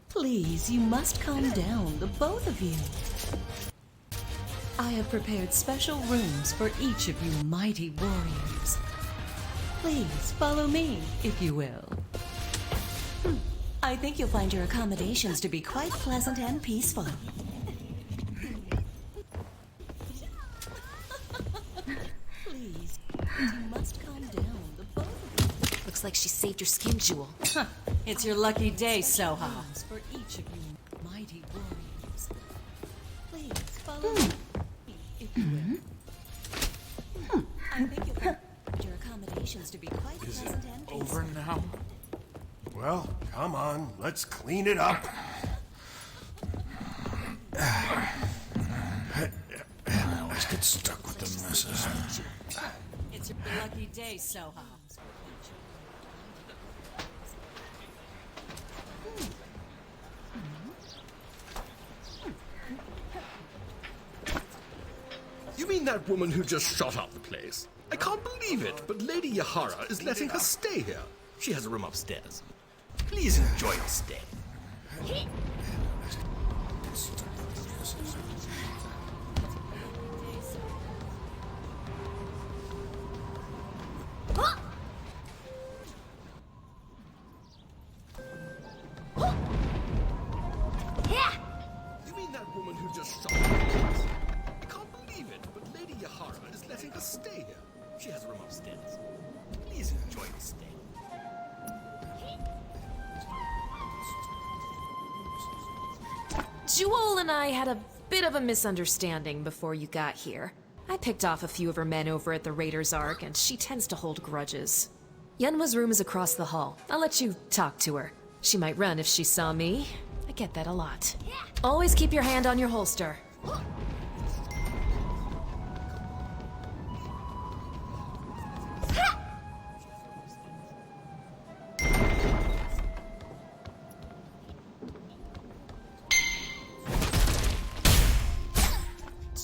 Please, you must calm down, the both of you. I have prepared special rooms for each of you mighty warriors. Please follow me, if you will. I think you'll find your accommodations to be quite pleasant and peaceful. Please, you must calm down, the both of you. Looks like she saved your skin, Jewel. It's your lucky day, Soha. For each of you mighty warriors. Please follow me, if you will. I think you'll find your accommodations to be quite pleasant and peaceful. Over now? Well, come on, let's clean it up. I always get stuck with the messes. It's your lucky day, Soha. You mean that woman who just shot up the place? I can't believe it, but Lady Yahara is letting her stay here. She has a room upstairs. Please enjoy your stay. You mean that woman who just shot up the place? I can't believe it, but Lady Yahara is letting her stay here. She has a room upstairs. Please enjoy your stay. Jewel and I had a bit of a misunderstanding before you got here. I picked off a few of her men over at the Raiders Ark, and she tends to hold grudges. Yunwa's room is across the hall. I'll let you talk to her. She might run if she saw me. I get that a lot. Always keep your hand on your holster.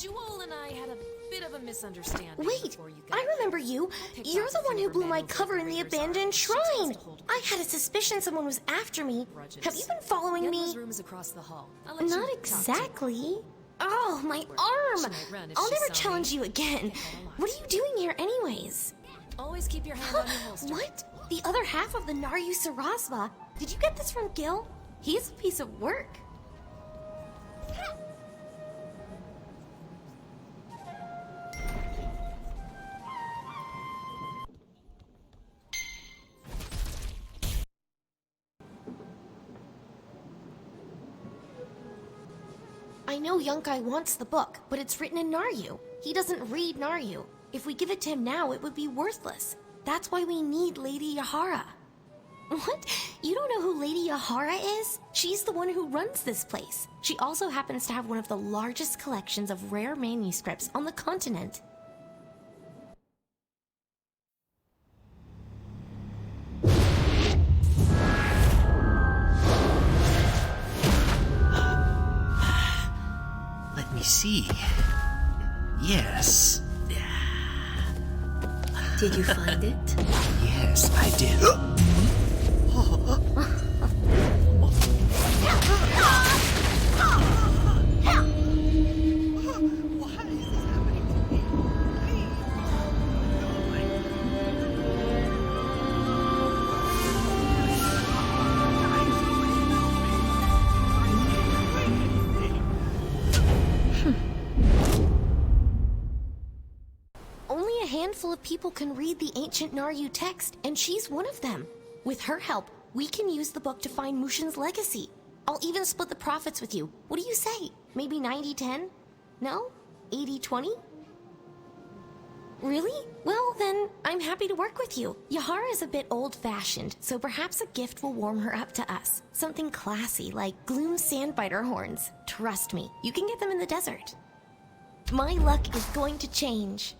Jewel and I had a bit of a misunderstanding. Wait, before you got I remember here. you. Picked You're off the a one few who of her blew men my over at cover the in the Raiders abandoned Ark. She tends shrine. to hold I had a suspicion someone was after me. grudges. Have you been following Yunwa's me? room is across the hall. I'll let Not you talk to her. exactly. Oh, my She arm! might run if I'll she never saw challenge me. you again. I get that a lot. What are you doing here anyways? Always keep your hand on your holster. What? The other half of the Naryu Sarasva? Did you get this from Gil? He's a piece of work. I know Yunkai wants the book, but it's written in Naryu. He doesn't read Naryu. If we give it to him now, it would be worthless. That's why we need Lady Yahara. What? You don't know who Lady Yahara is? She's the one who runs this place. She also happens to have one of the largest collections of rare manuscripts on the continent. Let me see. Yes. Did you find it? Yes, I did. Only a handful of people can read the ancient Naryu text, and she's one of them. With her help, we can use the book to find Mushin's legacy. I'll even split the profits with you. What do you say? Maybe 90-10? No? 80-20? Really? Well, then, I'm happy to work with you. Yahara is a bit old-fashioned, so perhaps a gift will warm her up to us. Something classy, like Gloom Sandbiter horns. Trust me, you can get them in the desert. My luck is going to change.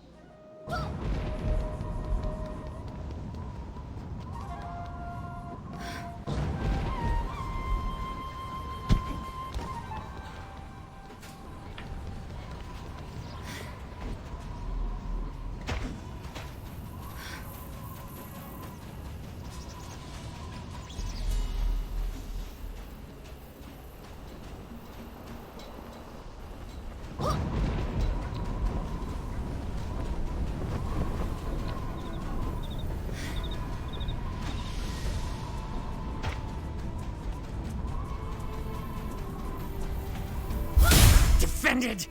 Defended!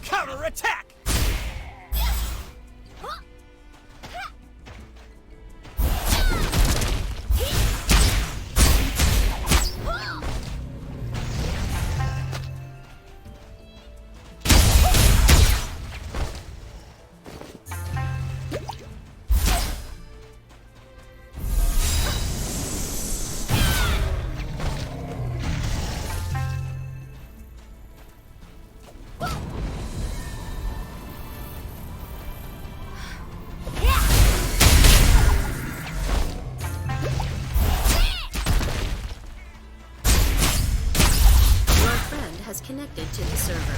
Counterattack! Has connected to the server.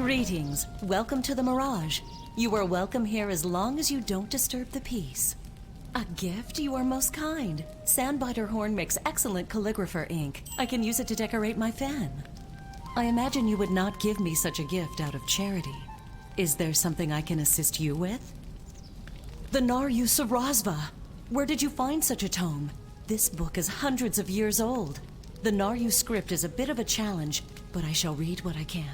Greetings. Welcome to the Mirage. You are welcome here as long as you don't disturb the peace. A gift? You are most kind. Sandbiter Horn makes excellent calligrapher ink. I can use it to decorate my fan. I imagine you would not give me such a gift out of charity. Is there something I can assist you with? The Naryu Sarasva! Where did you find such a tome? This book is hundreds of years old. The Naryu script is a bit of a challenge, but I shall read what I can.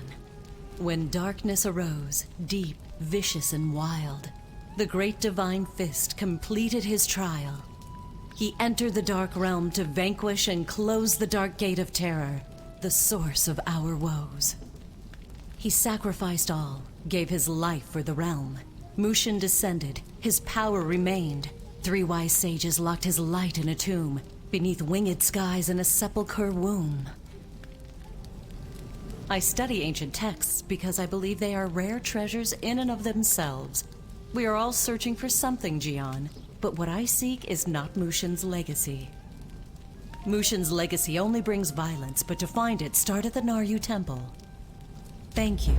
When darkness arose, deep, vicious, and wild, the great divine fist completed his trial. He entered the dark realm to vanquish and close the dark gate of terror, the source of our woes. He sacrificed all, gave his life for the realm. Mushin descended, his power remained. 3 wise sages locked his light in a tomb, beneath winged skies in a sepulchre womb. I study ancient texts because I believe they are rare treasures in and of themselves. We are all searching for something, Jian, but what I seek is not Mushin's legacy. Mushin's legacy only brings violence, but to find it, start at the Naryu Temple. Thank you.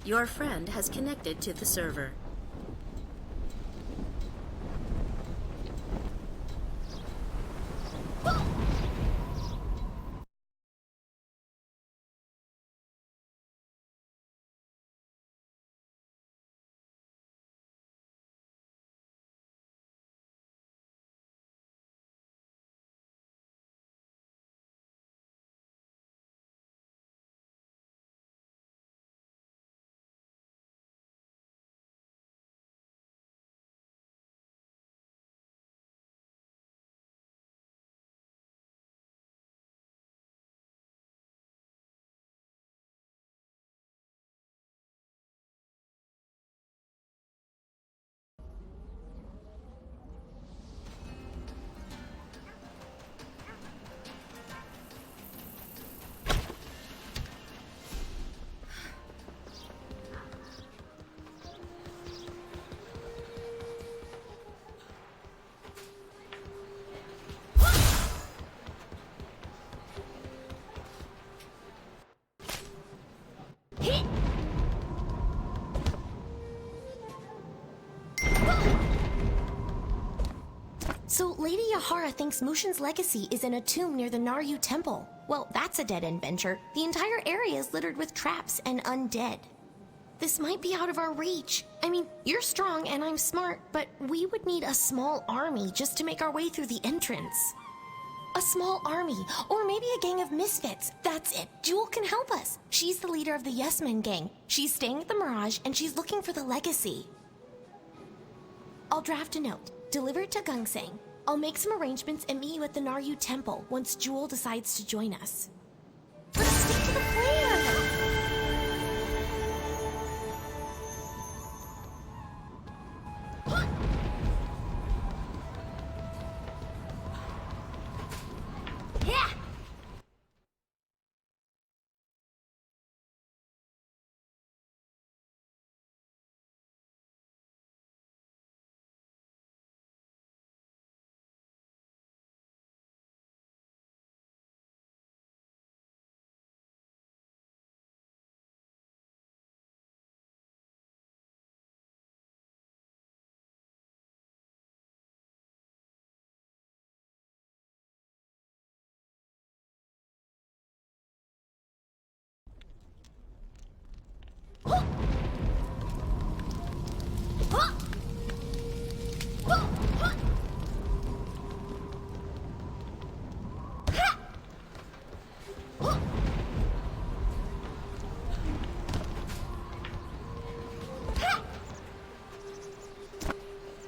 Your friend has connected to the server. So Lady Yahara thinks Mushin's legacy is in a tomb near the Naryu Temple. Well, that's a dead-end venture. The entire area is littered with traps and undead. This might be out of our reach. I mean, you're strong and I'm smart, but we would need a small army just to make our way through the entrance. A small army, or maybe a gang of misfits. That's it. Jewel can help us. She's the leader of the Yes Men gang. She's staying at the Mirage, and she's looking for the legacy. I'll draft a note. Deliver it to Gungsang. I'll make some arrangements and meet you at the Naryu Temple once Jewel decides to join us. the plan? Yeah!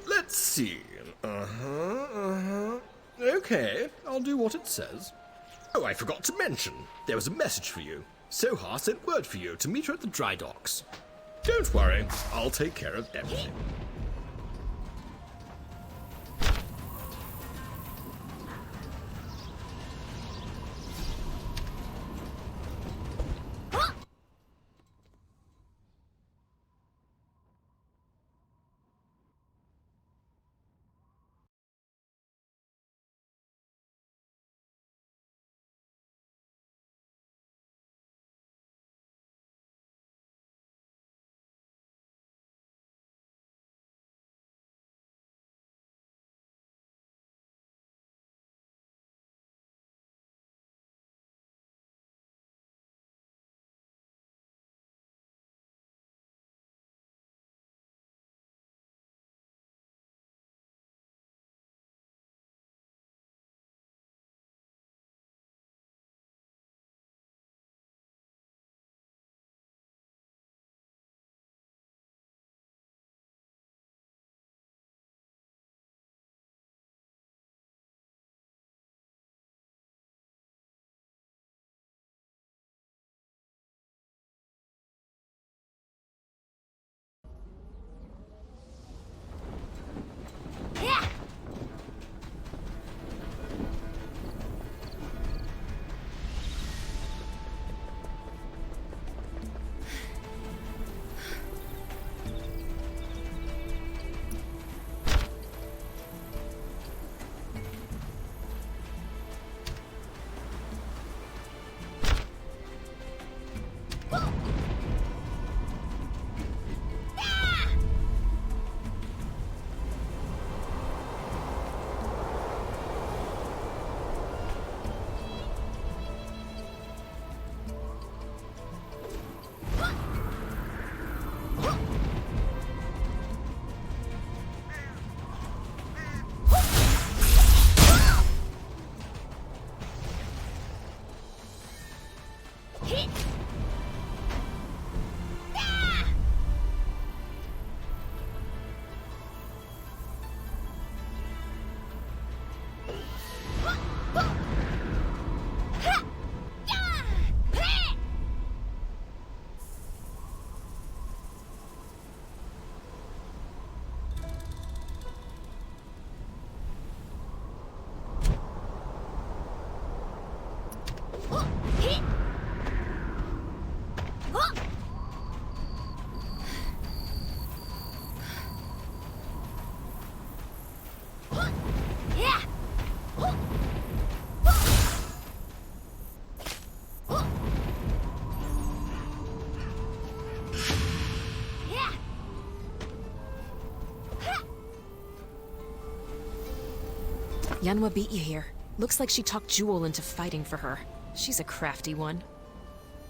Let's see. Okay, I'll do what it says. Oh, I forgot to mention. There was a message for you. Soha sent word for you to meet her at the dry docks. Don't worry, I'll take care of everything. Yanhua beat you here. Looks like she talked Jewel into fighting for her. She's a crafty one.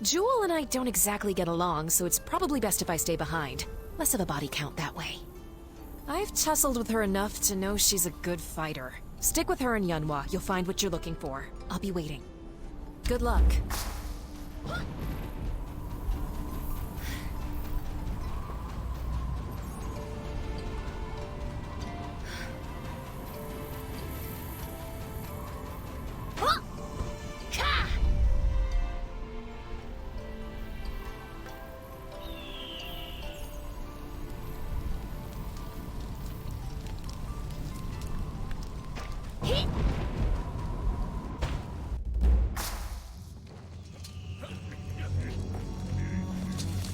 Jewel and I don't exactly get along, so it's probably best if I stay behind. Less of a body count that way. I've tussled with her enough to know she's a good fighter. Stick with her and Yanhua, you'll find what you're looking for. I'll be waiting. Good luck.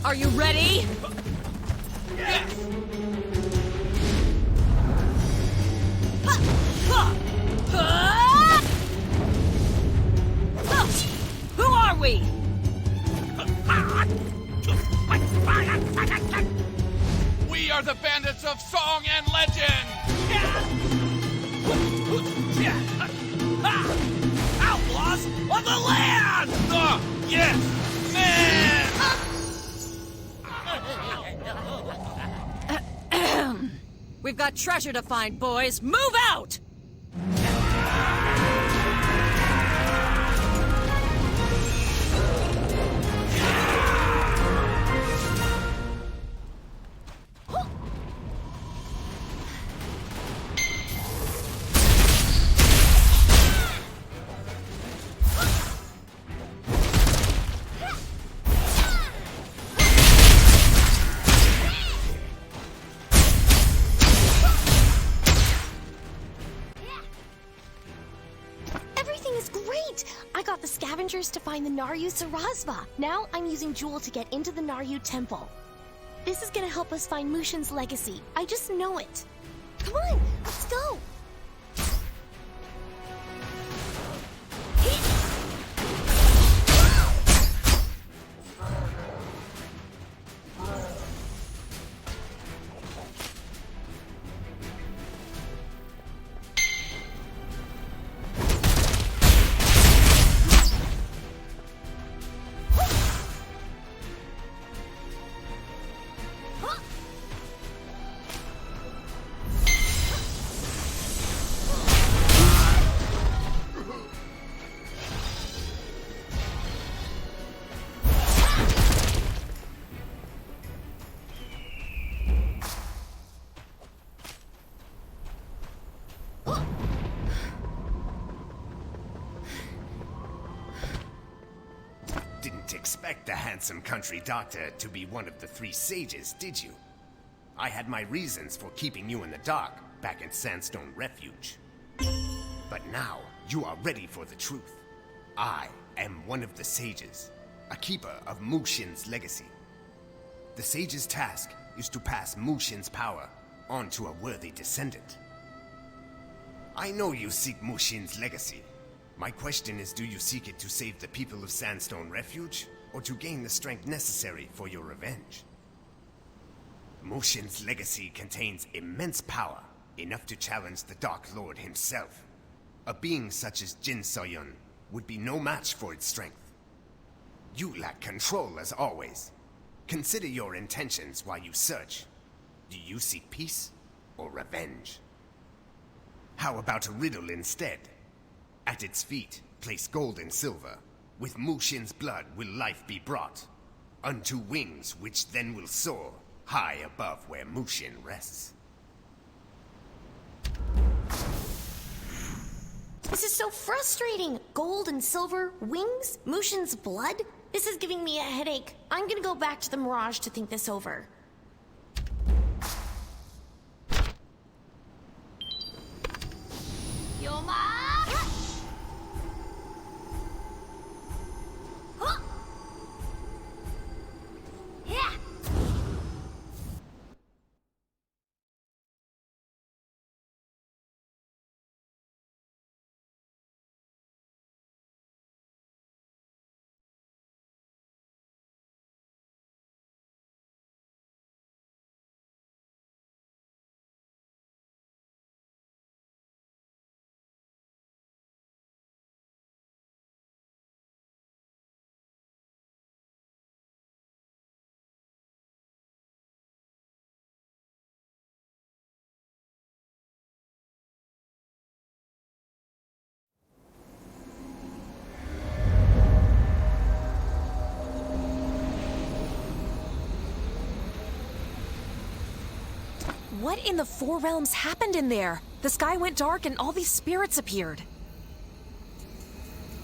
Are you ready? Yes! Who are we? We are the bandits of song and legend! Outlaws of the land! Yes, man! We've got treasure to find, boys. Move out! Everything is great! I got the scavengers to find the Naryu Sarasva. Now I'm using Jewel to get into the Naryu temple. This is gonna help us find Mushin's legacy. I just know it. Come on, let's go! Didn't expect the handsome country doctor to be one of the three sages, did you? I had my reasons for keeping you in the dark back in Sandstone Refuge. But now, you are ready for the truth. I am one of the sages, a keeper of Mushin's legacy. The sage's task is to pass Mushin's power on to a worthy descendant. I know you seek Mushin's legacy. My question is, do you seek it to save the people of Sandstone Refuge, or to gain the strength necessary for your revenge? Mushin's legacy contains immense power, enough to challenge the Dark Lord himself. A being such as Jin Soyun would be no match for its strength. You lack control as always. Consider your intentions while you search. Do you seek peace or revenge? How about a riddle instead? At its feet, place gold and silver. With Mushin's blood will life be brought. Unto wings which then will soar, high above where Mushin rests. This is so frustrating! Gold and silver, wings, Mushin's blood? This is giving me a headache. I'm gonna go back to the Mirage to think this over. What in the Four Realms happened in there? The sky went dark and all these spirits appeared.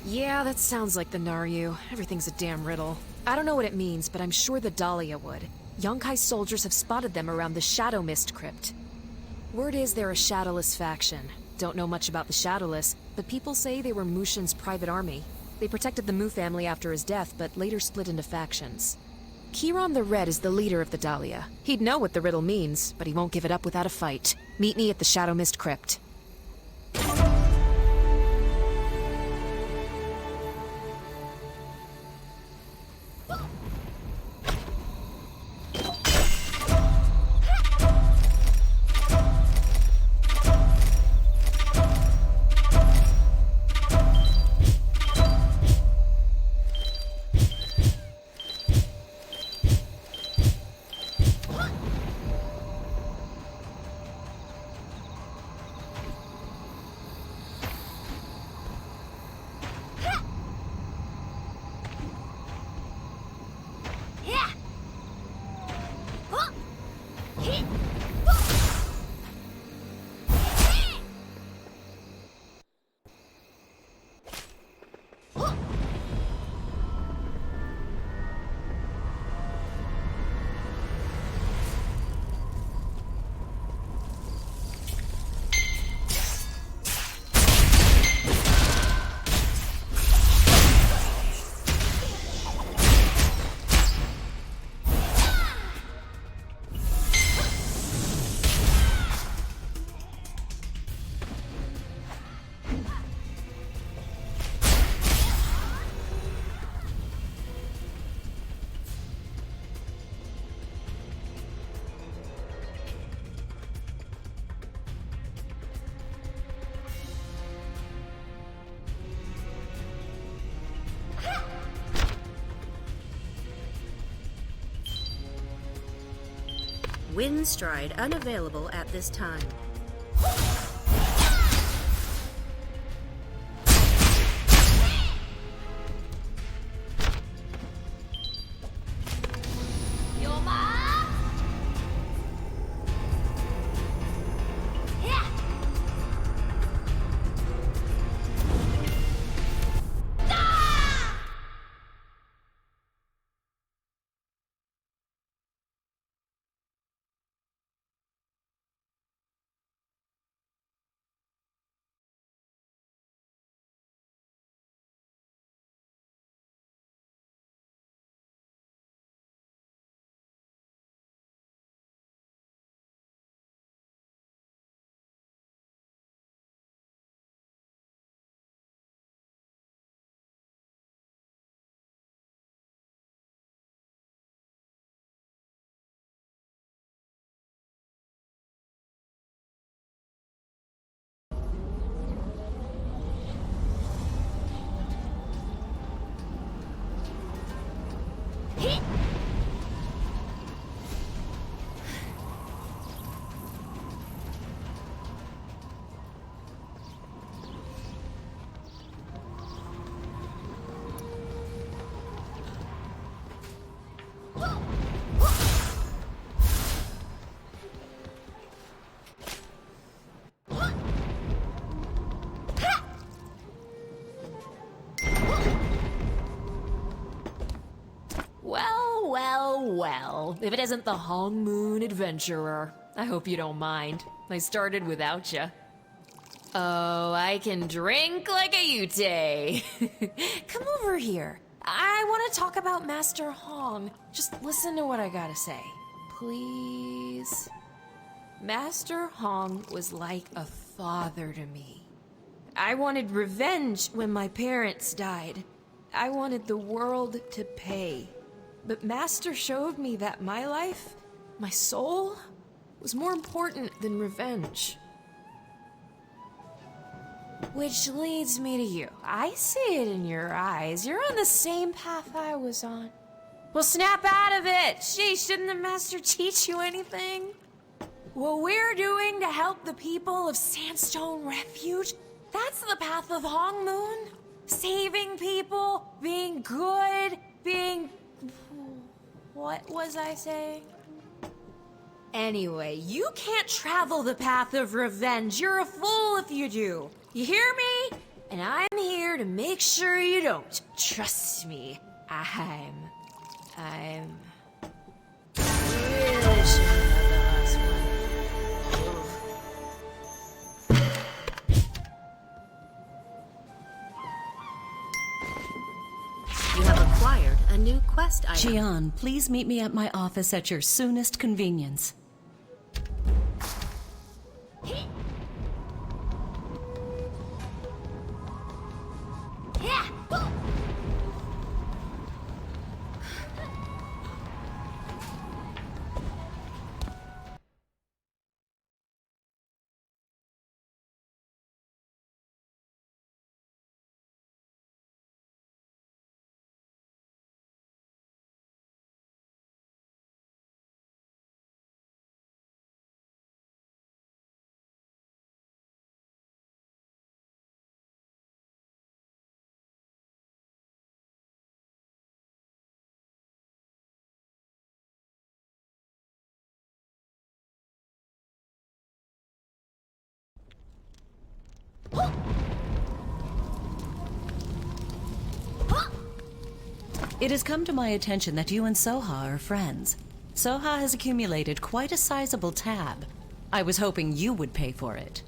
Yeah, that sounds like the Naryu. Everything's a damn riddle. I don't know what it means, but I'm sure the Dahlia would. Yonkai's soldiers have spotted them around the Shadow Mist Crypt. Word is they're a shadowless faction. Don't know much about the Shadowless, but people say they were Mushin's private army. They protected the Mu family after his death, but later split into factions. Chiron the Red is the leader of the Dahlia. He'd know what the riddle means, but he won't give it up without a fight. Meet me at the Shadow Mist Crypt. Windstride unavailable at this time. Well, if it isn't the Hong Moon Adventurer. I hope you don't mind. I started without you. Oh, I can drink like a Yute. Come over here. I want to talk about Master Hong. Just listen to what I gotta say. Please. Master Hong was like a father to me. I wanted revenge when my parents died. I wanted the world to pay. But Master showed me that my life, my soul, was more important than revenge. Which leads me to you. I see it in your eyes. You're on the same path I was on. Well, snap out of it! Sheesh, didn't the Master teach you anything? What we're doing to help the people of Sandstone Refuge, that's the path of Hong Moon. Saving people, being good, being... What was I saying? Anyway, you can't travel the path of revenge. You're a fool if you do. You hear me? And I'm here to make sure you don't. Trust me. I'm really sure about the last one. You have a acquired a new quest item. Jian, please meet me at my office at your soonest convenience. It has come to my attention that you and Soha are friends. Soha has accumulated quite a sizable tab. I was hoping you would pay for it.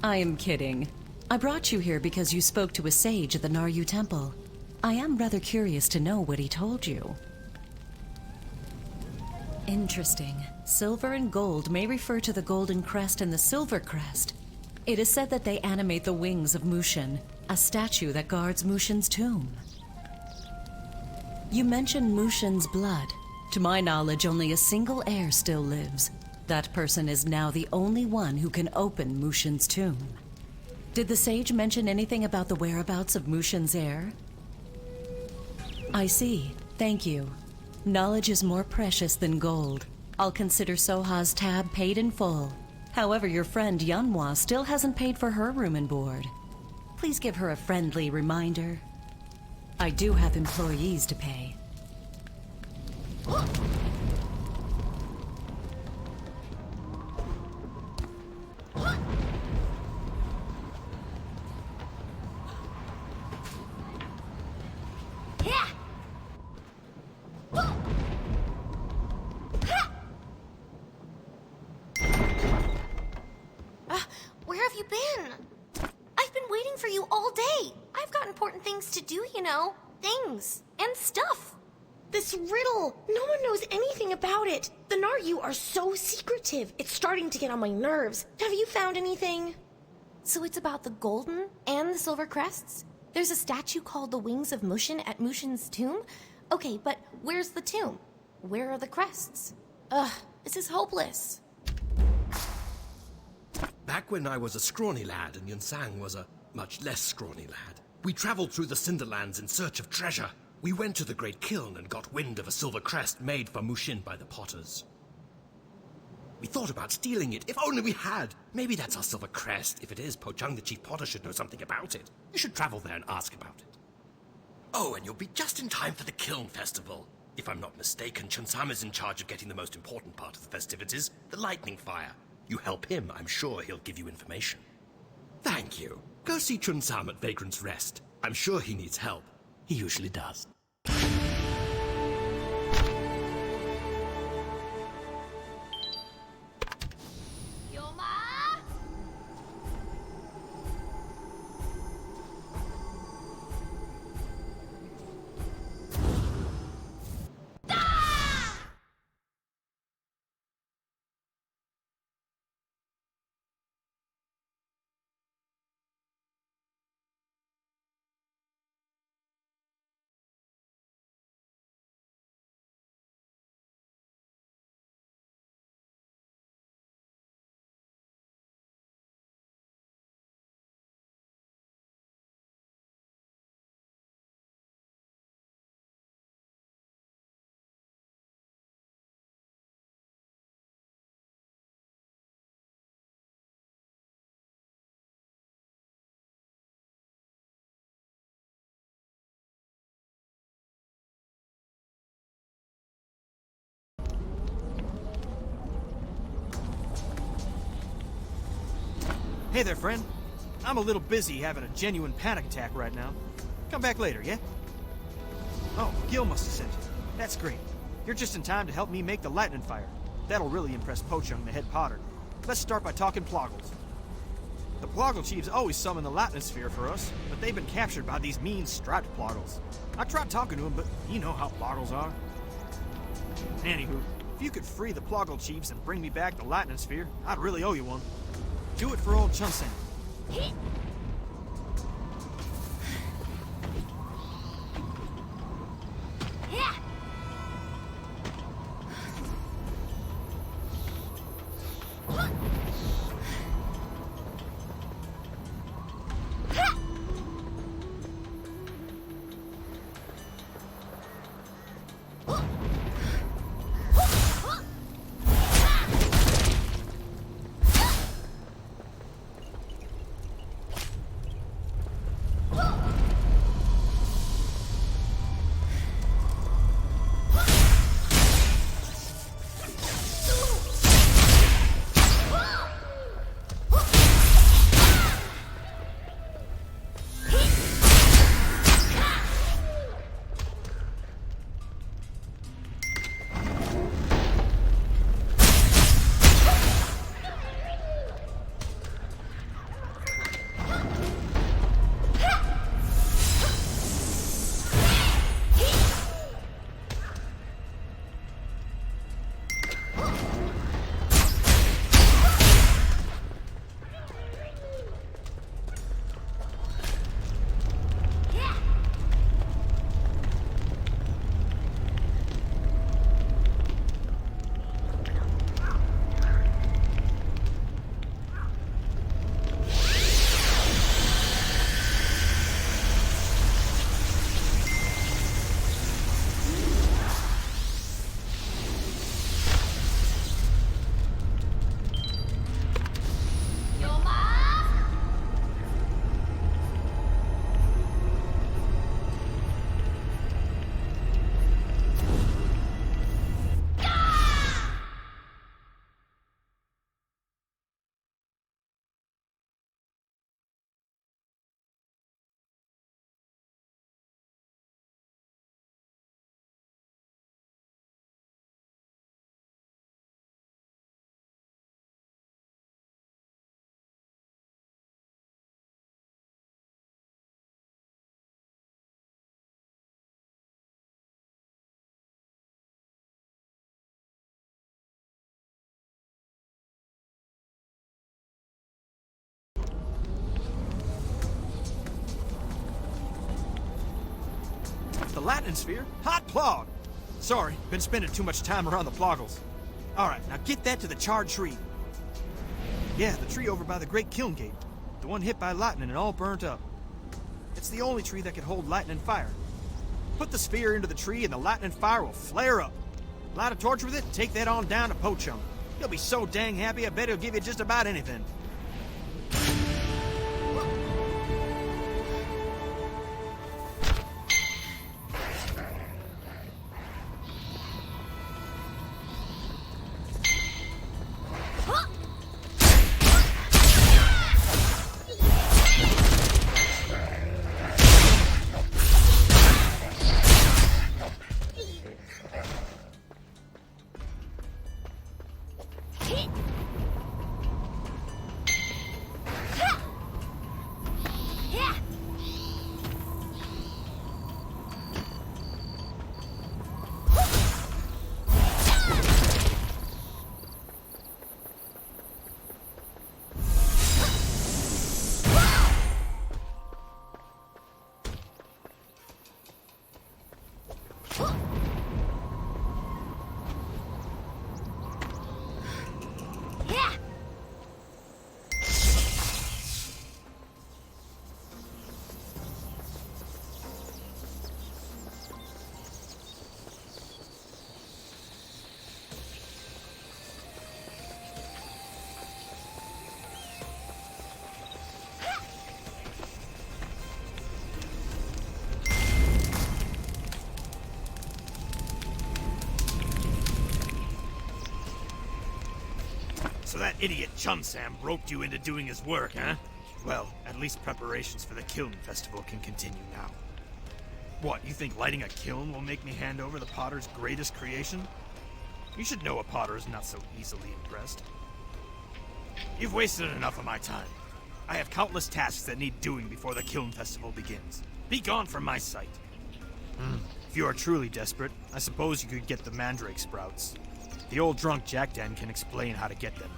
I am kidding. I brought you here because you spoke to a sage at the Naryu Temple. I am rather curious to know what he told you. Interesting. Silver and gold may refer to the Golden Crest and the Silver Crest. It is said that they animate the wings of Mushin, a statue that guards Mushin's tomb. You mentioned Mushin's blood. To my knowledge, only a single heir still lives. That person is now the only one who can open Mushin's tomb. Did the sage mention anything about the whereabouts of Mushin's heir? I see. Thank you. Knowledge is more precious than gold. I'll consider Soha's tab paid in full. However, your friend Yanhua still hasn't paid for her room and board. Please give her a friendly reminder. I do have employees to pay. Where have you been? I've been waiting for you all day. I've got important things to do, you know. Things. And stuff. This riddle! No one knows anything about it. The Naryu are so secretive. It's starting to get on my nerves. Have you found anything? So it's about the golden and the silver crests? There's a statue called the Wings of Mushin at Mushin's tomb? Okay, but where's the tomb? Where are the crests? Ugh, this is hopeless. Back when I was a scrawny lad and Yunsang was a much less scrawny lad, we traveled through the Cinderlands in search of treasure. We went to the Great Kiln and got wind of a silver crest made for Mushin by the potters. We thought about stealing it, if only we had. Maybe that's our silver crest. If it is, Po Chung, the chief potter, should know something about it. You should travel there and ask about it. Oh, and you'll be just in time for the Kiln Festival. If I'm not mistaken, Chun-Sam is in charge of getting the most important part of the festivities, the lightning fire. You help him, I'm sure he'll give you information. Thank you. Go see Chun-Sam at Vagrant's Rest. I'm sure he needs help. He usually does. Hey there, friend. I'm a little busy having a genuine panic attack right now. Come back later, yeah? Oh, Gil must have sent you. That's great. You're just in time to help me make the lightning fire. That'll really impress Po Chung, the head potter. Let's start by talking ploggles. The Ploggle Chiefs always summon the Lightning Sphere for us, but they've been captured by these mean striped Ploggles. I tried talking to them, but you know how Ploggles are. Anywho, if you could free the Ploggle Chiefs and bring me back the Lightning Sphere, I'd really owe you one. Do it for old Chun-San. The Lightning Sphere? Hot plog! Sorry, been spending too much time around the Ploggles. Alright, now get that to the charred tree. Yeah, the tree over by the Great Kiln Gate. The one hit by lightning and all burnt up. It's the only tree that can hold lightning fire. Put the sphere into the tree and the lightning fire will flare up. Light a torch with it and take that on down to Pochum. He'll be so dang happy, I bet he'll give you just about anything. So that idiot Chum-Sam roped you into doing his work, huh? Well, at least preparations for the Kiln Festival can continue now. What, you think lighting a kiln will make me hand over the Potter's greatest creation? You should know a Potter is not so easily impressed. You've wasted enough of my time. I have countless tasks that need doing before the Kiln Festival begins. Be gone from my sight. If you are truly desperate, I suppose you could get the mandrake sprouts. The old drunk Jack Den can explain how to get them.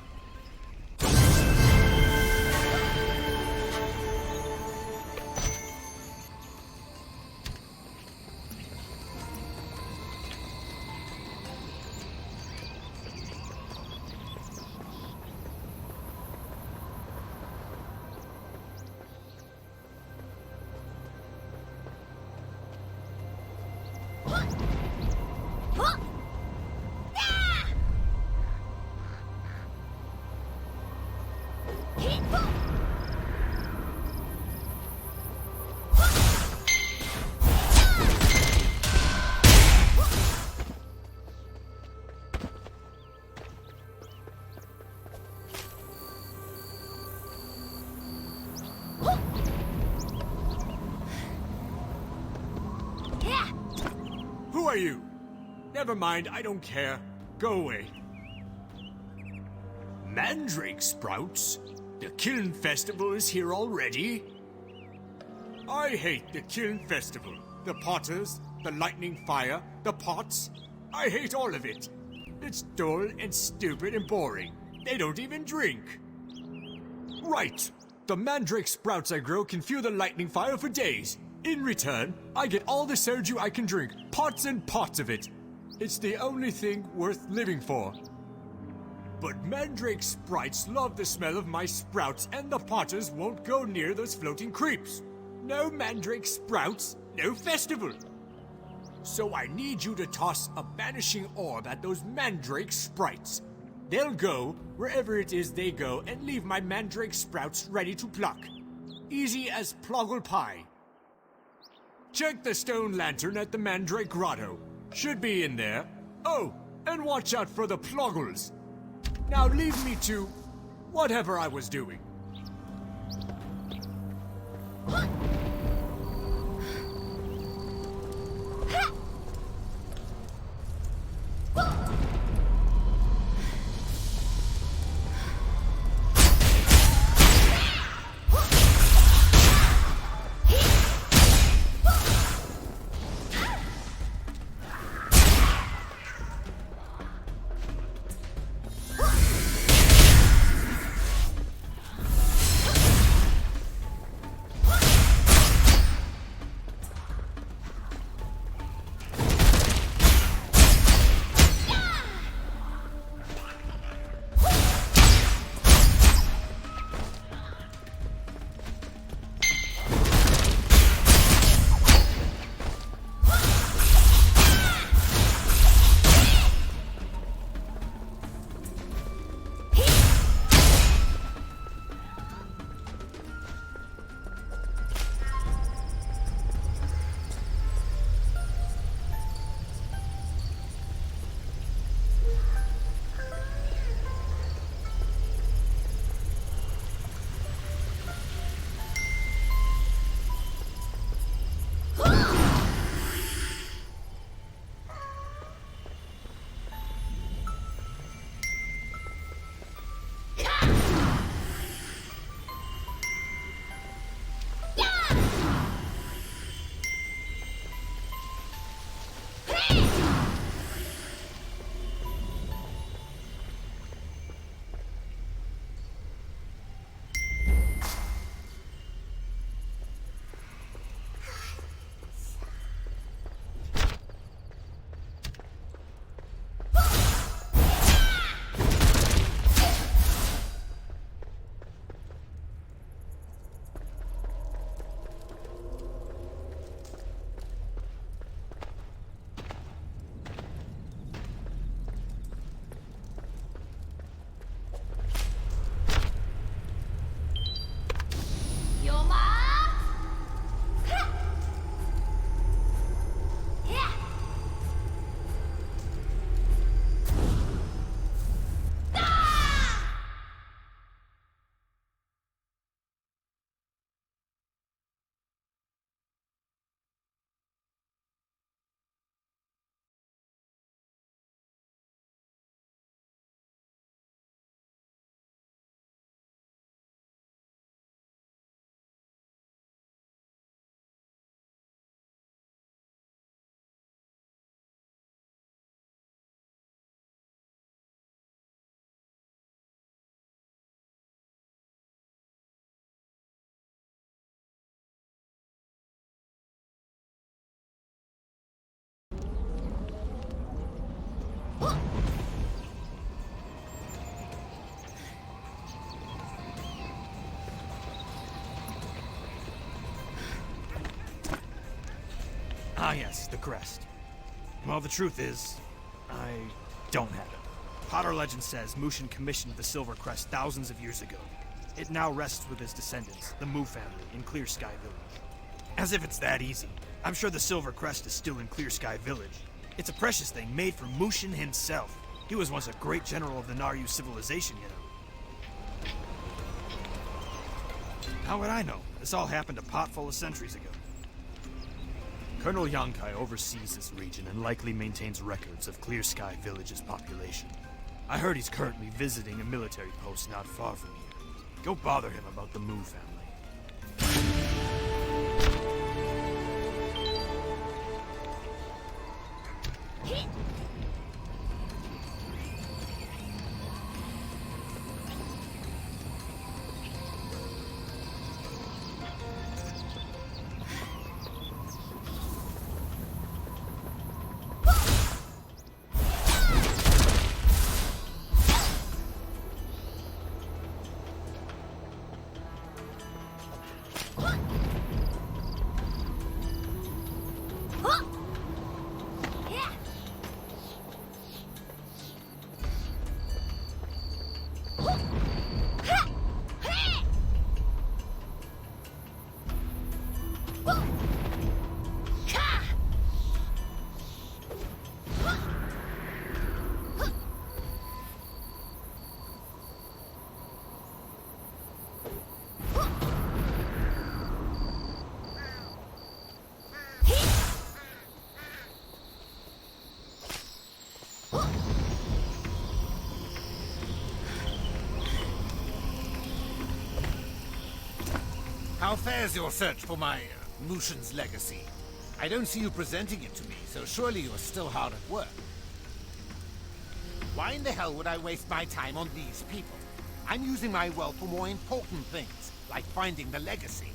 Who are you? Never mind, I don't care. Go away. Mandrake sprouts? The Kiln Festival is here already? I hate the Kiln Festival. The potters, the lightning fire, the pots. I hate all of it. It's dull and stupid and boring. They don't even drink. Right. The mandrake sprouts I grow can fuel the lightning fire for days. In return, I get all the soju I can drink, pots and pots of it. It's the only thing worth living for. But mandrake sprites love the smell of my sprouts, and the potters won't go near those floating creeps. No mandrake sprouts, no festival. So I need you to toss a banishing orb at those mandrake sprites. They'll go wherever it is they go and leave my mandrake sprouts ready to pluck. Easy as ploggle pie. Check the stone lantern at the Mandrake Grotto. Should be in there. Oh, and watch out for the ploggles. Now leave me to whatever I was doing. Ah yes, the crest. Well, the truth is, I don't have it. Potter legend says Mushin commissioned the Silver Crest thousands of years ago. It now rests with his descendants, the Mu family, in Clear Sky Village. As if it's that easy. I'm sure the Silver Crest is still in Clear Sky Village. It's a precious thing made for Mushin himself. He was once a great general of the Naryu civilization, you know. How would I know? This all happened a pot full of centuries ago. Colonel Yankai oversees this region and likely maintains records of Clear Sky Village's population. I heard he's currently visiting a military post not far from here. Go bother him about the Mu family. How fares your search for my Mushin's legacy? I don't see you presenting it to me, so surely you are still hard at work. Why in the hell would I waste my time on these people? I'm using my wealth for more important things, like finding the legacy.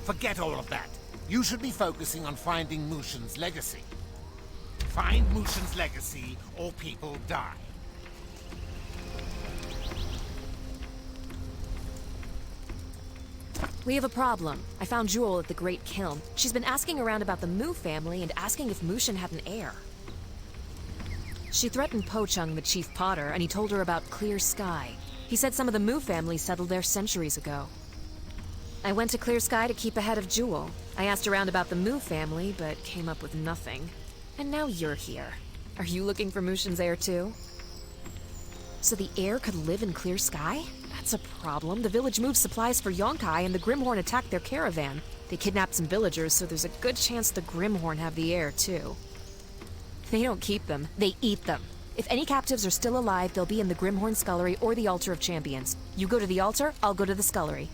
Forget all of that. You should be focusing on finding Mushin's legacy. Find Mushin's legacy, or people die. We have a problem. I found Jewel at the Great Kiln. She's been asking around about the Mu family and asking if Mushin had an heir. She threatened Pochung, the chief potter, and he told her about Clear Sky. He said some of the Mu family settled there centuries ago. I went to Clear Sky to keep ahead of Jewel. I asked around about the Mu family, but came up with nothing. And now you're here. Are you looking for Mushin's heir too? So the heir could live in Clear Sky? That's a problem. The village moved supplies for Yonkai and the Grimhorn attacked their caravan. They kidnapped some villagers, so there's a good chance the Grimhorn have the heir too. They don't keep them, they eat them. If any captives are still alive, they'll be in the Grimhorn Scullery or the Altar of Champions. You go to the altar, I'll go to the Scullery.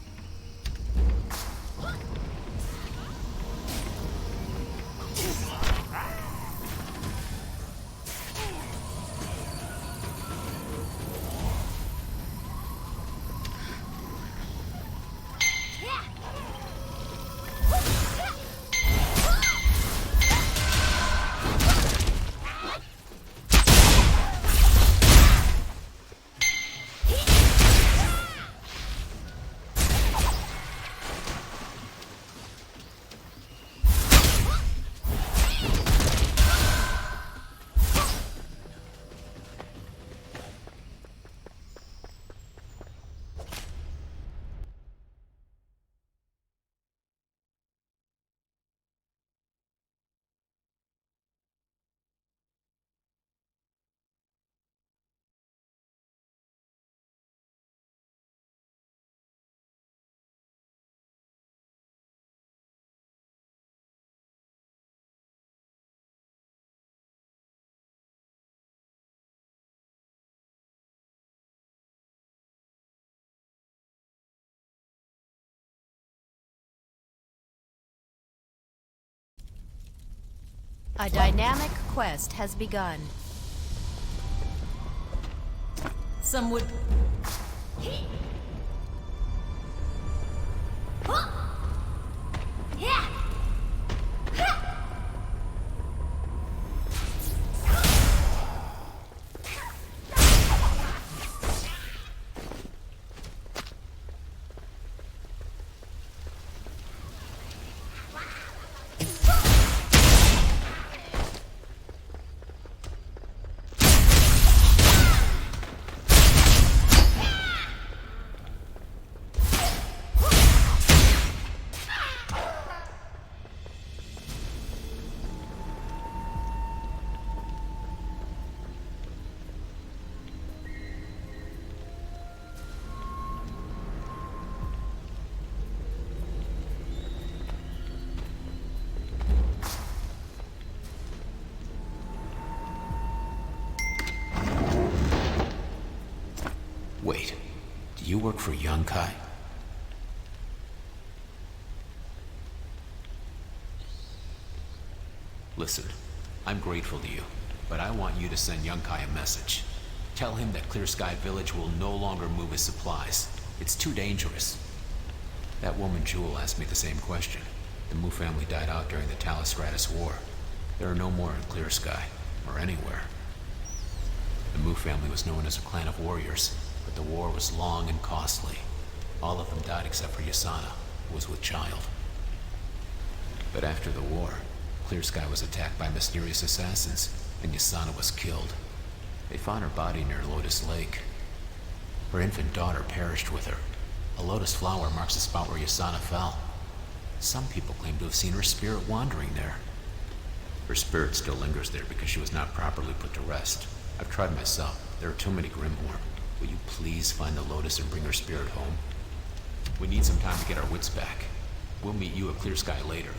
A dynamic quest has begun. Some would... work for Yunkai? Listen, I'm grateful to you, but I want you to send Yunkai a message. Tell him that Clear Sky Village will no longer move his supplies. It's too dangerous. That woman Jewel asked me the same question. The Mu family died out during the Talistratus War. There are no more in Clear Sky, or anywhere. The Mu family was known as a clan of warriors, but the war was long and costly. All of them died except for Yasana, who was with child. But after the war, Clear Sky was attacked by mysterious assassins, and Yasana was killed. They found her body near Lotus Lake. Her infant daughter perished with her. A lotus flower marks the spot where Yasana fell. Some people claim to have seen her spirit wandering there. Her spirit still lingers there because she was not properly put to rest. I've tried myself. There are too many Grimhorn. Will you please find the lotus and bring her spirit home? We need some time to get our wits back. We'll meet you at Clear Sky later.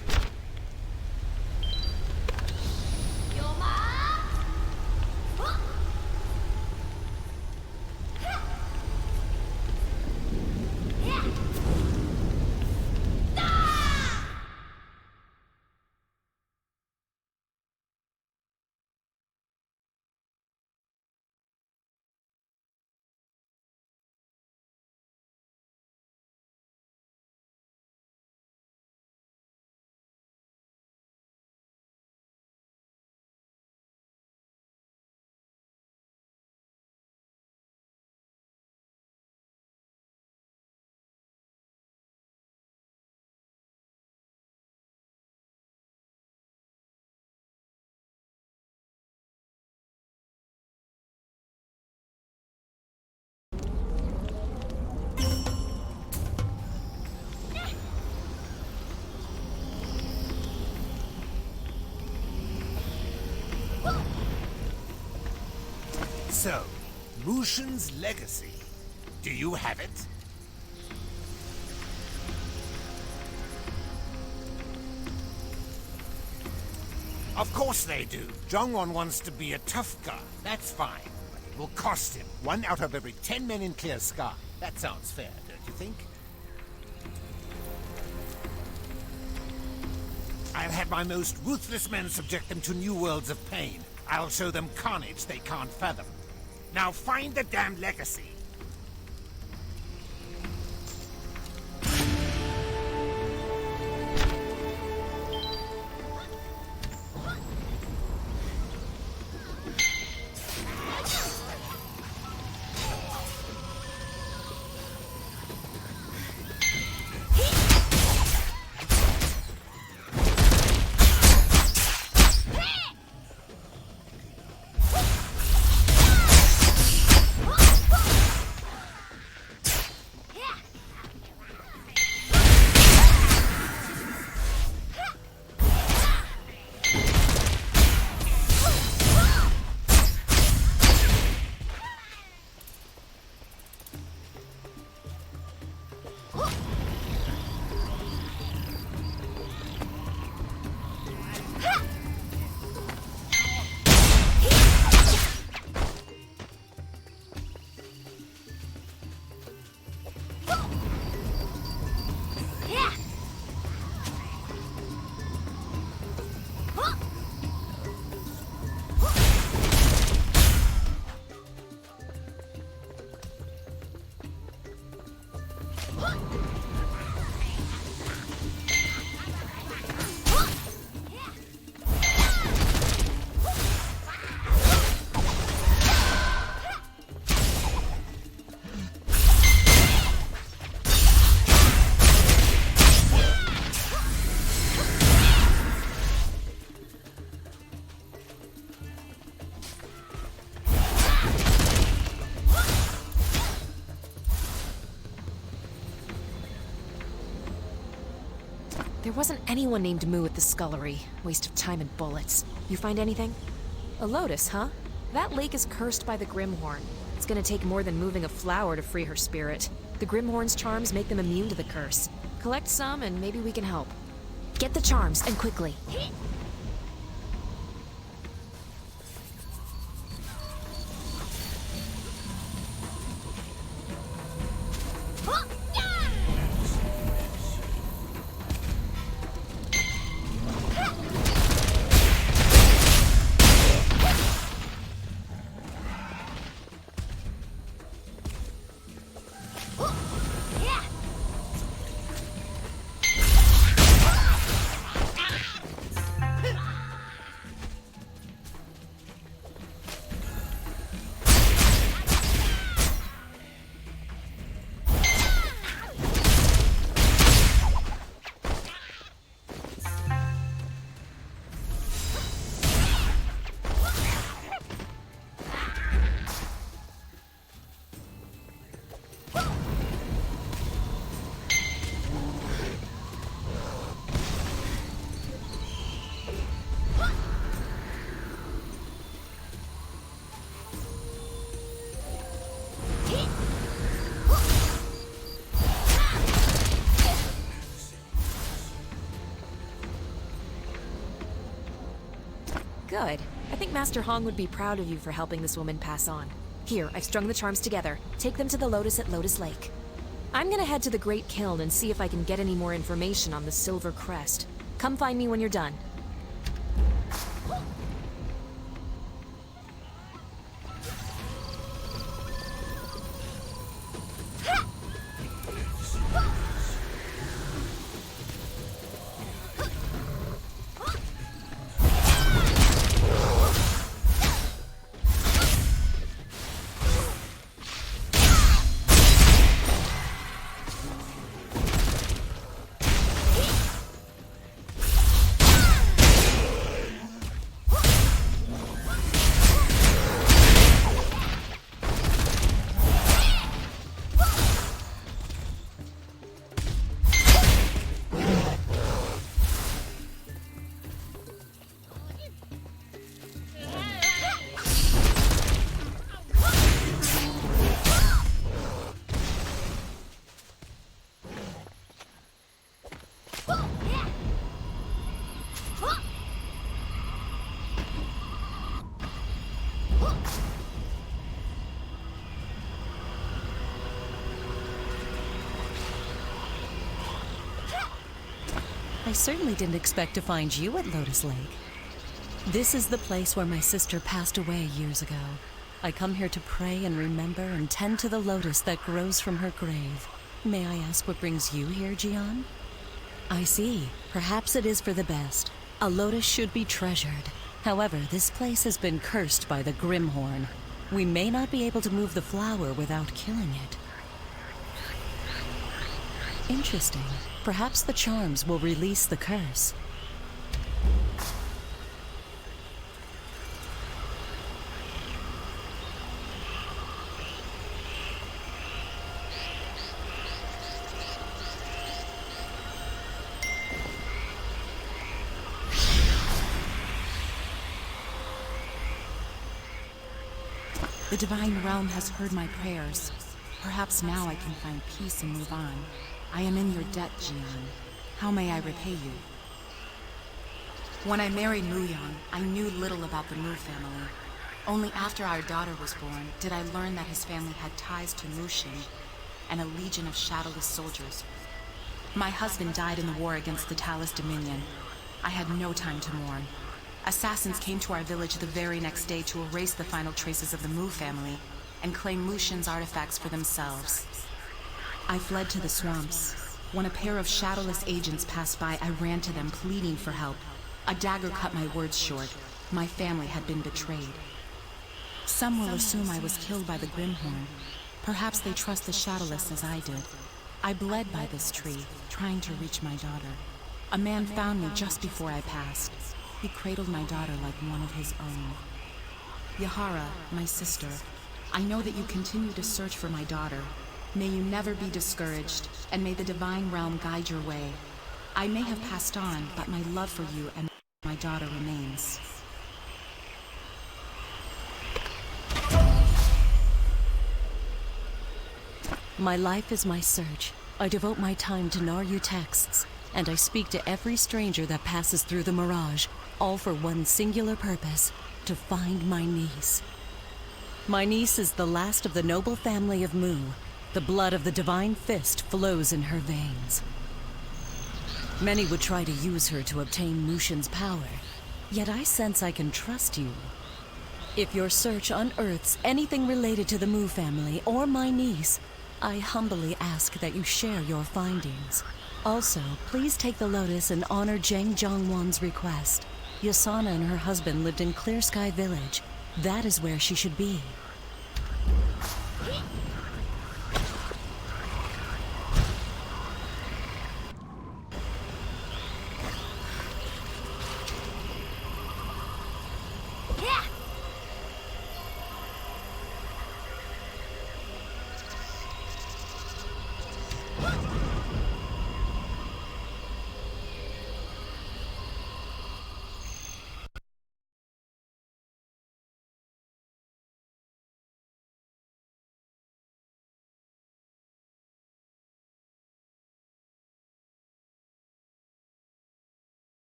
So, Mushin's legacy. Do you have it? Of course they do. Zhongwon wants to be a tough guy. That's fine. But it will cost him 1 out of every 10 men in Clear Sky. That sounds fair, don't you think? I'll have my most ruthless men subject them to new worlds of pain. I'll show them carnage they can't fathom. Now find the damn legacy. There wasn't anyone named Mu at the scullery. Waste of time and bullets. You find anything? A lotus, huh? That lake is cursed by the Grimhorn. It's gonna take more than moving a flower to free her spirit. The Grimhorn's charms make them immune to the curse. Collect some and maybe we can help. Get the charms, and quickly. Good. I think Master Hong would be proud of you for helping this woman pass on. Here, I've strung the charms together. Take them to the Lotus at Lotus Lake. I'm gonna head to the Great Kiln and see if I can get any more information on the Silver Crest. Come find me when you're done. I certainly didn't expect to find you at Lotus Lake. This is the place where my sister passed away years ago. I come here to pray and remember and tend to the lotus that grows from her grave. May I ask what brings you here, Jian? I see. Perhaps it is for the best. A lotus should be treasured. However, this place has been cursed by the Grimhorn. We may not be able to move the flower without killing it. Interesting. Perhaps the charms will release the curse. The Divine Realm has heard my prayers. Perhaps now I can find peace and move on. I am in your debt, Jian. How may I repay you? When I married Mu Yang, I knew little about the Mu family. Only after our daughter was born did I learn that his family had ties to Mushin and a legion of shadowless soldiers. My husband died in the war against the Talus Dominion. I had no time to mourn. Assassins came to our village the very next day to erase the final traces of the Mu family and claim Mushin's artifacts for themselves. I fled to the swamps. When a pair of shadowless agents passed by, I ran to them, pleading for help. A dagger cut my words short. My family had been betrayed. Some will assume I was killed by the Grimhorn. Perhaps they trust the shadowless as I did. I bled by this tree, trying to reach my daughter. A man found me just before I passed. He cradled my daughter like one of his own. Yahara, my sister, I know that you continue to search for my daughter. May you never be discouraged, and may the Divine Realm guide your way. I may have passed on, but my love for you and my daughter remains. My life is my search. I devote my time to Naryu texts, and I speak to every stranger that passes through the mirage, all for one singular purpose, to find my niece. My niece is the last of the noble family of Mu. The blood of the Divine Fist flows in her veins. Many would try to use her to obtain Mushin's power, yet I sense I can trust you. If your search unearths anything related to the Mu family or my niece, I humbly ask that you share your findings. Also, please take the Lotus and honor Zheng Zhongwan's request. Yasana and her husband lived in Clear Sky Village. That is where she should be.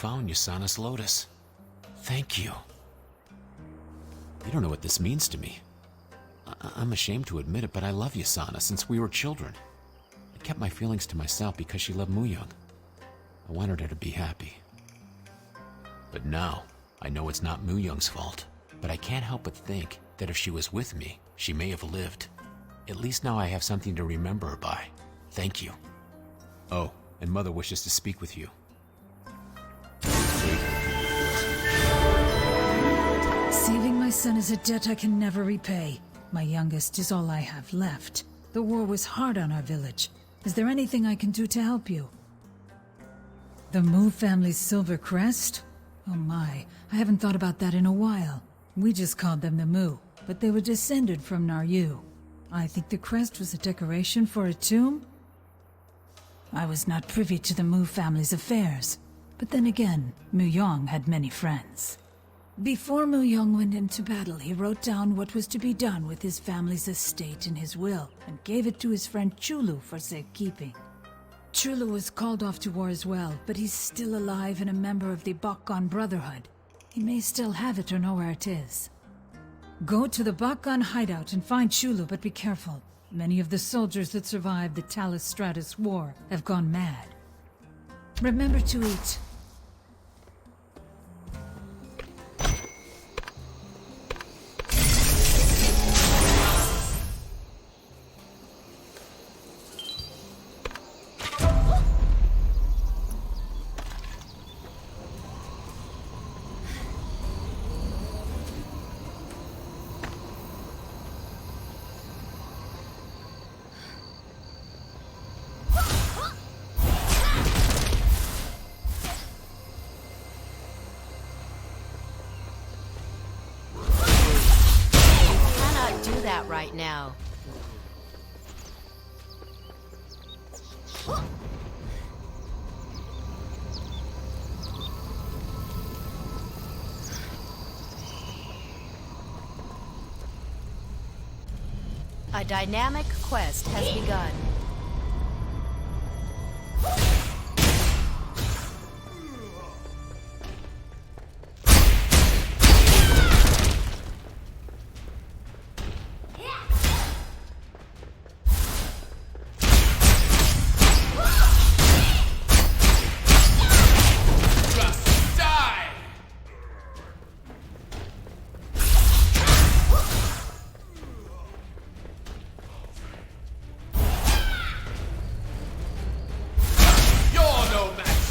found Yasana's lotus. Thank you. You don't know what this means to me. I'm ashamed to admit it, but I love Yasana since we were children. I kept my feelings to myself because she loved Muyang. I wanted her to be happy. But now, I know it's not Muyang's fault. But I can't help but think that if she was with me, she may have lived. At least now I have something to remember her by. Thank you. Oh, and Mother wishes to speak with you. Saving my son is a debt I can never repay. My youngest is all I have left. The war was hard on our village. Is there anything I can do to help you? The Mu family's silver crest? Oh my, I haven't thought about that in a while. We just called them the Mu, but they were descended from Naryu. I think the crest was a decoration for a tomb? I was not privy to the Mu family's affairs. But then again, Muyang had many friends. Before Muyang went into battle, he wrote down what was to be done with his family's estate in his will, and gave it to his friend Chulu for safekeeping. Chulu was called off to war as well, but he's still alive and a member of the Bakkan Brotherhood. He may still have it or know where it is. Go to the Bakkan hideout and find Chulu, but be careful. Many of the soldiers that survived the Talus Stratus War have gone mad. Remember to eat. That right now. A dynamic quest has begun.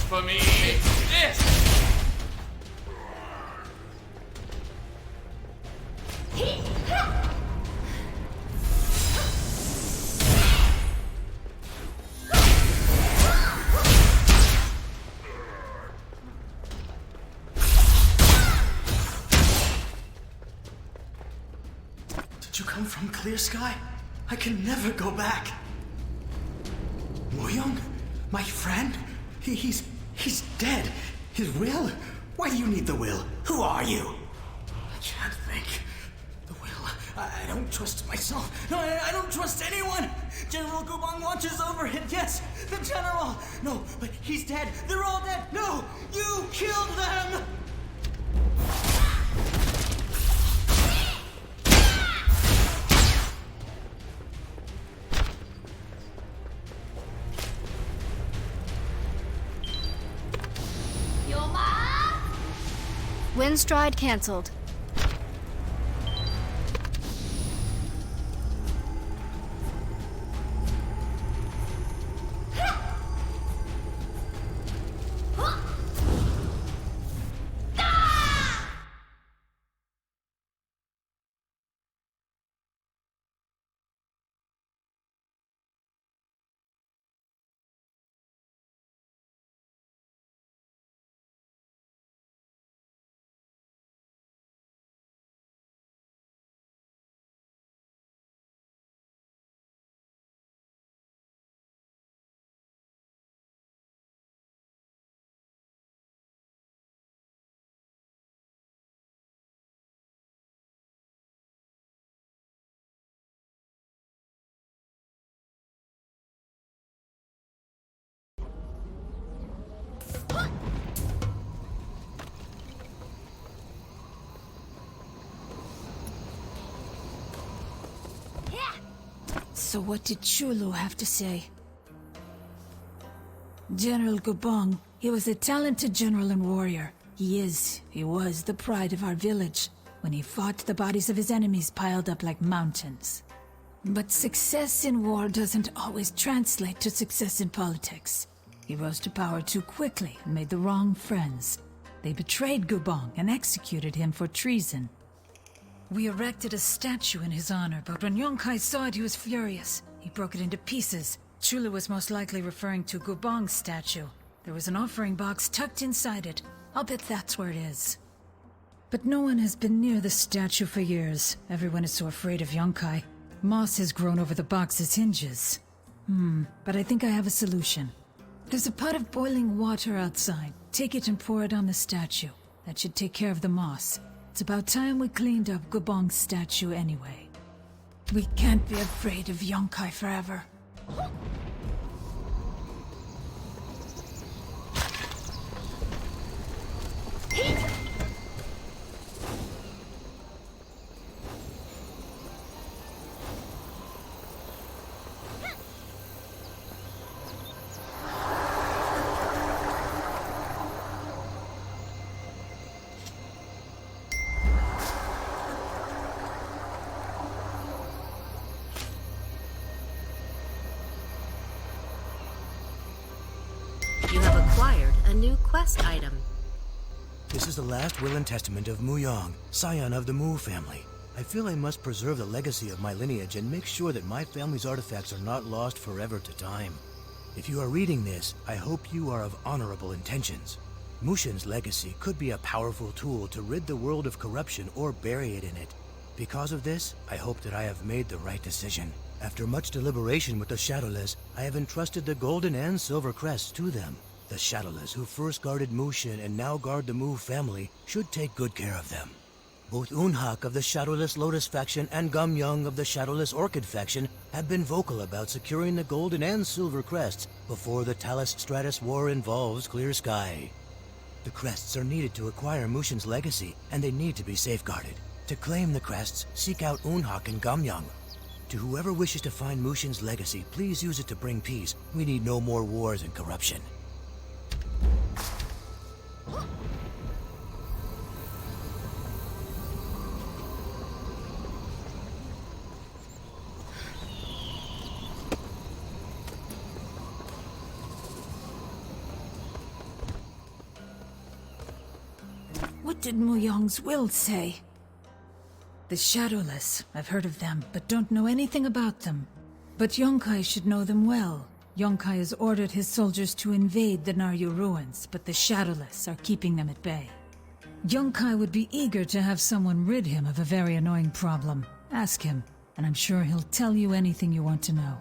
For me, this! Did you come from Clear Sky? I can never go back. Muyang? My friend? He's dead. His will? Why do you need the will? Who are you? I can't think. The will. I don't trust myself. No, I don't trust anyone. General Gubang watches over it. Yes, the general. No, but he's dead. They're all dead. No, you killed them. Windstride cancelled. So what did Chulu have to say? General Gubong, he was a talented general and warrior. He was the pride of our village. When he fought, the bodies of his enemies piled up like mountains. But success in war doesn't always translate to success in politics. He rose to power too quickly and made the wrong friends. They betrayed Gubong and executed him for treason. We erected a statue in his honor, but when Yonkai saw it, he was furious. He broke it into pieces. Chulu was most likely referring to Gubong's statue. There was an offering box tucked inside it. I'll bet that's where it is. But no one has been near the statue for years. Everyone is so afraid of Yonkai. Moss has grown over the box's hinges. But I think I have a solution. There's a pot of boiling water outside. Take it and pour it on the statue. That should take care of the moss. It's about time we cleaned up Gubong's statue anyway. We can't be afraid of Yonkai forever. You have acquired a new quest item. This is the last will and testament of Muyong, scion of the Mu family. I feel I must preserve the legacy of my lineage and make sure that my family's artifacts are not lost forever to time. If you are reading this, I hope you are of honorable intentions. Mushin's legacy could be a powerful tool to rid the world of corruption or bury it in it. Because of this, I hope that I have made the right decision. After much deliberation with the Shadowless, I have entrusted the Golden and Silver Crests to them. The Shadowless, who first guarded Mushin and now guard the Mu family, should take good care of them. Both Unhak of the Shadowless Lotus faction and Gamyang of the Shadowless Orchid faction have been vocal about securing the Golden and Silver Crests before the Talus Stratus War involves Clear Sky. The crests are needed to acquire Mushin's legacy, and they need to be safeguarded. To claim the crests, seek out Unhak and Gamyang. To whoever wishes to find Mushin's legacy, please use it to bring peace. We need no more wars and corruption. What did Muyong's will say? The Shadowless. I've heard of them, but don't know anything about them. But Yonkai should know them well. Yonkai has ordered his soldiers to invade the Naryu ruins, but the Shadowless are keeping them at bay. Yonkai would be eager to have someone rid him of a very annoying problem. Ask him, and I'm sure he'll tell you anything you want to know.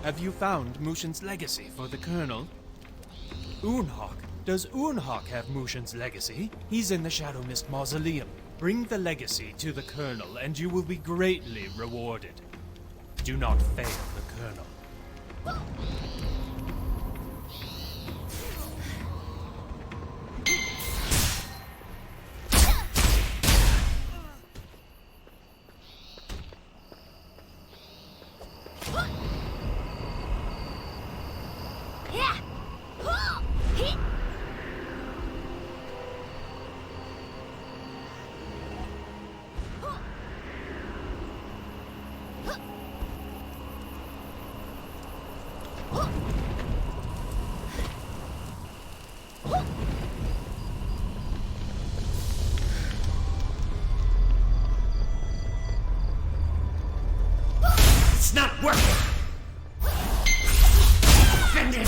Have you found Mushin's legacy for the Colonel? Unhak. Does Unhak have Mushin's legacy? He's in the Shadow Mist Mausoleum. Bring the legacy to the Colonel, and you will be greatly rewarded. Do not fail the Colonel. It's not working! Offended!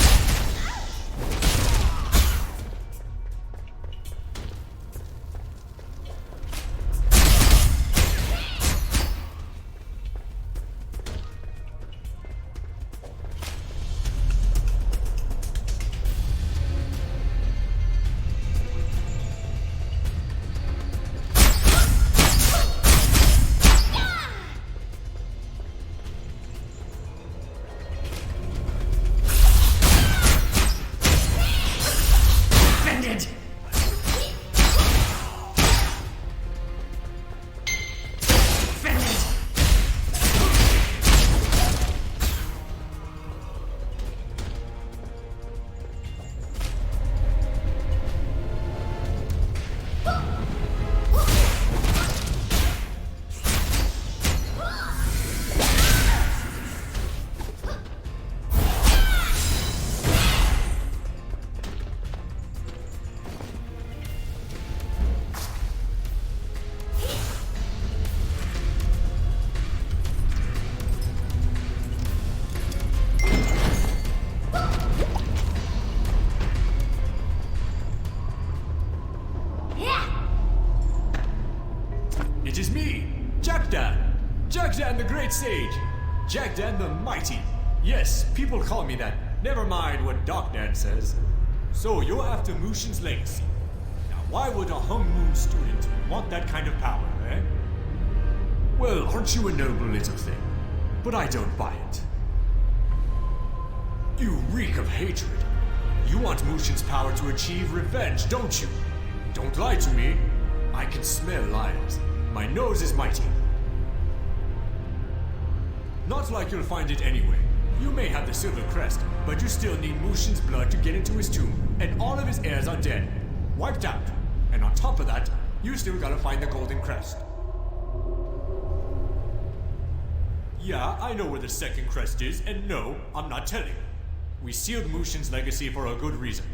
It is me, Jackdan! Jackdan the Great Sage! Jackdan the Mighty! Yes, people call me that. Never mind what Darkdan says. So, you're after Mushin's legacy. Now, why would a Hung Moon student want that kind of power, eh? Well, aren't you a noble little thing? But I don't buy it. You reek of hatred. You want Mushin's power to achieve revenge, don't you? Don't lie to me. I can smell liars. My nose is mighty. Not like you'll find it anyway. You may have the Silver Crest, but you still need Mushin's blood to get into his tomb, and all of his heirs are dead. Wiped out. And on top of that, you still gotta find the Golden Crest. Yeah, I know where the second crest is, and no, I'm not telling. We sealed Mushin's legacy for a good reason.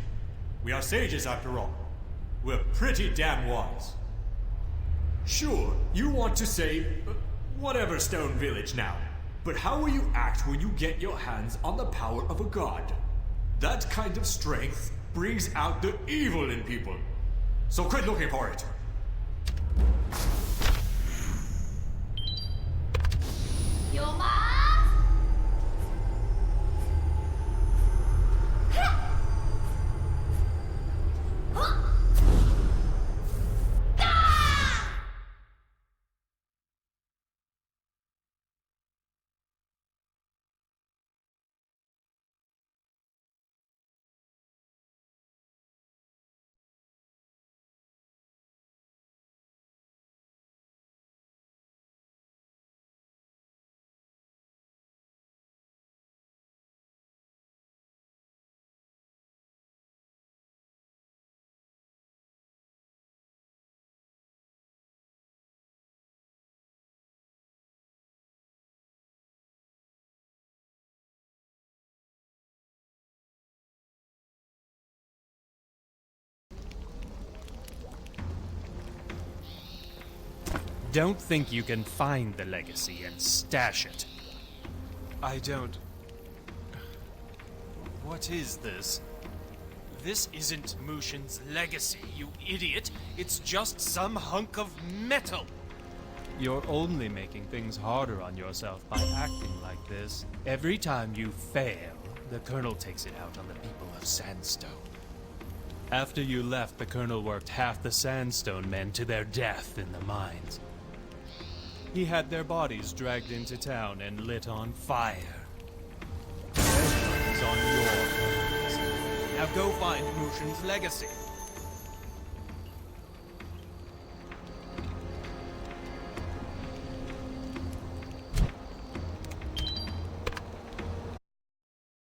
We are sages after all. We're pretty damn wise. Sure, you want to save whatever Stone Village now. But how will you act when you get your hands on the power of a god? That kind of strength brings out the evil in people. So quit looking for it. Your mom? Don't think you can find the legacy and stash it. I don't... What is this? This isn't Mushin's legacy, you idiot! It's just some hunk of metal! You're only making things harder on yourself by acting like this. Every time you fail, the Colonel takes it out on the people of Sandstone. After you left, the Colonel worked half the Sandstone men to their death in the mines. He had their bodies dragged into town and lit on fire. Everyone's on your terms. Now go find Mushin's legacy.